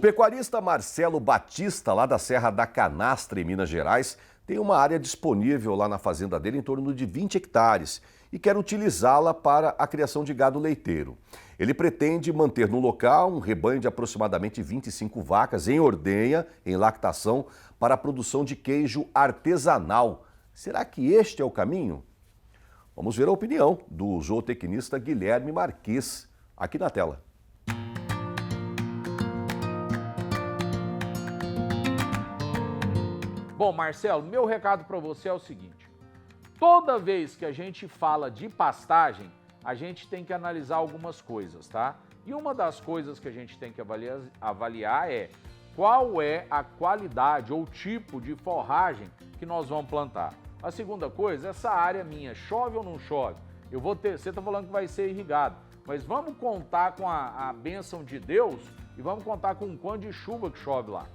pecuarista Marcelo Batista, lá da Serra da Canastra, em Minas Gerais, tem uma área disponível lá na fazenda dele em torno de 20 hectares e quer utilizá-la para a criação de gado leiteiro. Ele pretende manter no local um rebanho de aproximadamente 25 vacas em ordenha, em lactação, para a produção de queijo artesanal. Será que este é o caminho? Vamos ver a opinião do zootecnista Guilherme Marques, aqui na tela. Bom, Marcelo, meu recado para você é o seguinte: toda vez que a gente fala de pastagem, a gente tem que analisar algumas coisas, tá? E uma das coisas que a gente tem que avaliar é qual é a qualidade ou tipo de forragem que nós vamos plantar. A segunda coisa, essa área minha, chove ou não chove? Você está falando que vai ser irrigado, mas vamos contar com a bênção de Deus e vamos contar com o quanto de chuva que chove lá.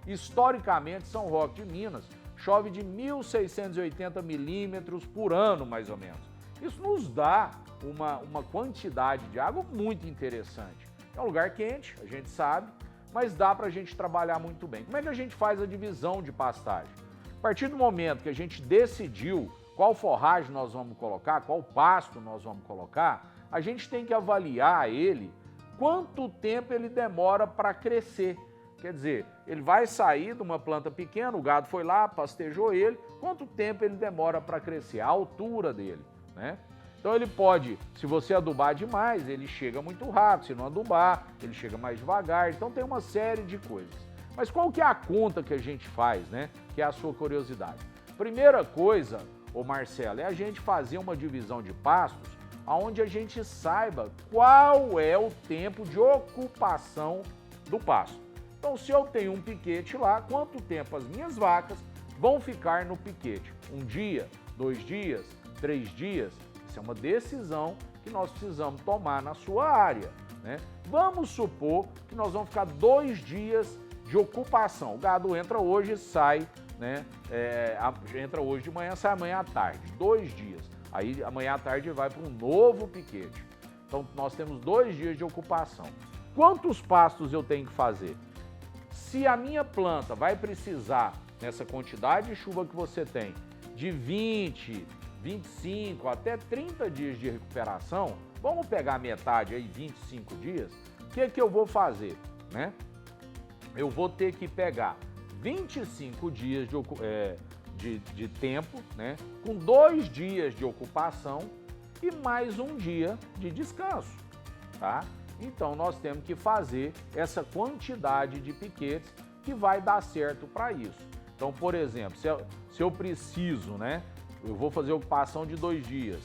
Historicamente, São Roque de Minas chove de 1.680 milímetros por ano, mais ou menos. Isso nos dá uma quantidade de água muito interessante. É um lugar quente, a gente sabe, mas dá para a gente trabalhar muito bem. Como é que a gente faz a divisão de pastagem? A partir do momento que a gente decidiu qual forragem nós vamos colocar, qual pasto nós vamos colocar, a gente tem que avaliar ele, quanto tempo ele demora para crescer. Quer dizer, ele vai sair de uma planta pequena, o gado foi lá, pastejou ele, quanto tempo ele demora para crescer, a altura dele, né? Então ele pode, se você adubar demais, ele chega muito rápido, se não adubar, ele chega mais devagar, então tem uma série de coisas. Mas qual que é a conta que a gente faz, né? Que é a sua curiosidade. Primeira coisa, ô Marcelo, é a gente fazer uma divisão de pastos onde a gente saiba qual é o tempo de ocupação do pasto. Então, se eu tenho um piquete lá, quanto tempo as minhas vacas vão ficar no piquete? Um dia, 2 dias, 3 dias? Isso é uma decisão que nós precisamos tomar na sua área, né? Vamos supor que nós vamos ficar 2 dias de ocupação. O gado entra hoje e sai, né? Entra hoje de manhã, sai amanhã à tarde. 2 dias. Aí amanhã à tarde vai para um novo piquete. Então, nós temos 2 dias de ocupação. Quantos pastos eu tenho que fazer? Se a minha planta vai precisar, nessa quantidade de chuva que você tem, de 20, 25 até 30 dias de recuperação, vamos pegar metade aí, 25 dias, o que eu vou fazer, né? Eu vou ter que pegar 25 dias de tempo, né? Com 2 dias de ocupação e mais 1 dia de descanso, tá? Então, nós temos que fazer essa quantidade de piquetes que vai dar certo para isso. Então, por exemplo, se eu preciso, né, eu vou fazer ocupação de 2 dias,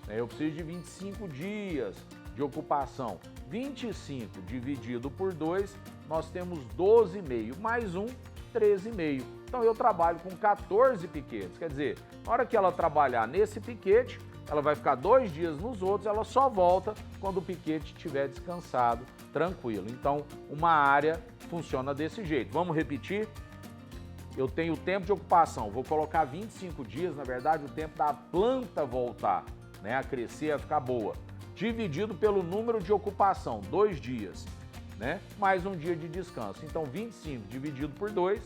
né, eu preciso de 25 dias de ocupação. 25 dividido por 2, nós temos 12,5, mais 1, 13,5. Então, eu trabalho com 14 piquetes. Quer dizer, na hora que ela trabalhar nesse piquete, ela vai ficar 2 dias nos outros, ela só volta quando o piquete estiver descansado, tranquilo. Então, uma área funciona desse jeito. Vamos repetir? Eu tenho o tempo de ocupação, vou colocar 25 dias, na verdade, o tempo da planta voltar, né, a crescer, a ficar boa. Dividido pelo número de ocupação, 2 dias, né, mais 1 dia de descanso. Então, 25 dividido por 2,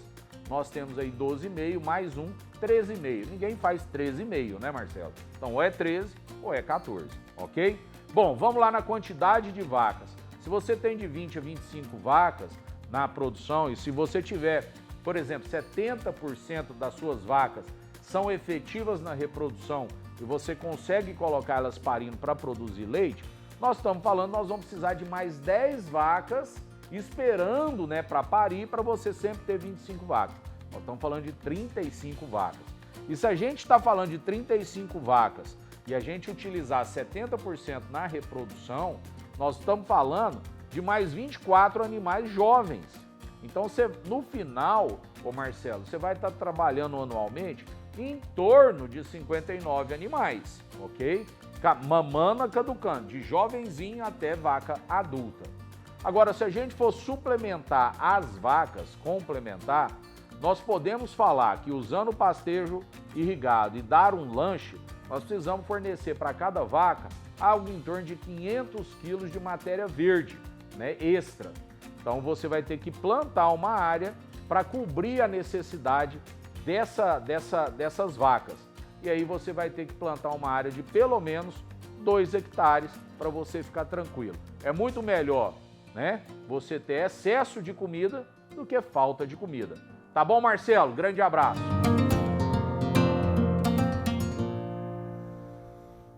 nós temos aí 12,5, mais 1, 13,5. Ninguém faz 13,5, né, Marcelo? Então, ou é 13 ou é 14, ok? Bom, vamos lá na quantidade de vacas. Se você tem de 20 a 25 vacas na produção e se você tiver, por exemplo, 70% das suas vacas são efetivas na reprodução e você consegue colocar elas parindo para produzir leite, nós estamos falando, nós vamos precisar de mais 10 vacas esperando, né, para parir, para você sempre ter 25 vacas. Nós estamos falando de 35 vacas. E se a gente está falando de 35 vacas e a gente utilizar 70% na reprodução, nós estamos falando de mais 24 animais jovens. Então, no final, ô Marcelo, você vai estar trabalhando anualmente em torno de 59 animais, ok? Mamando a caducando, de jovenzinho até vaca adulta. Agora, se a gente for suplementar as vacas, complementar, nós podemos falar que usando o pastejo irrigado e dar um lanche, nós precisamos fornecer para cada vaca algo em torno de 500 quilos de matéria verde, né, extra. Então você vai ter que plantar uma área para cobrir a necessidade dessas vacas. E aí você vai ter que plantar uma área de pelo menos 2 hectares para você ficar tranquilo. É muito melhor, né, você ter excesso de comida do que falta de comida. Tá bom, Marcelo? Grande abraço.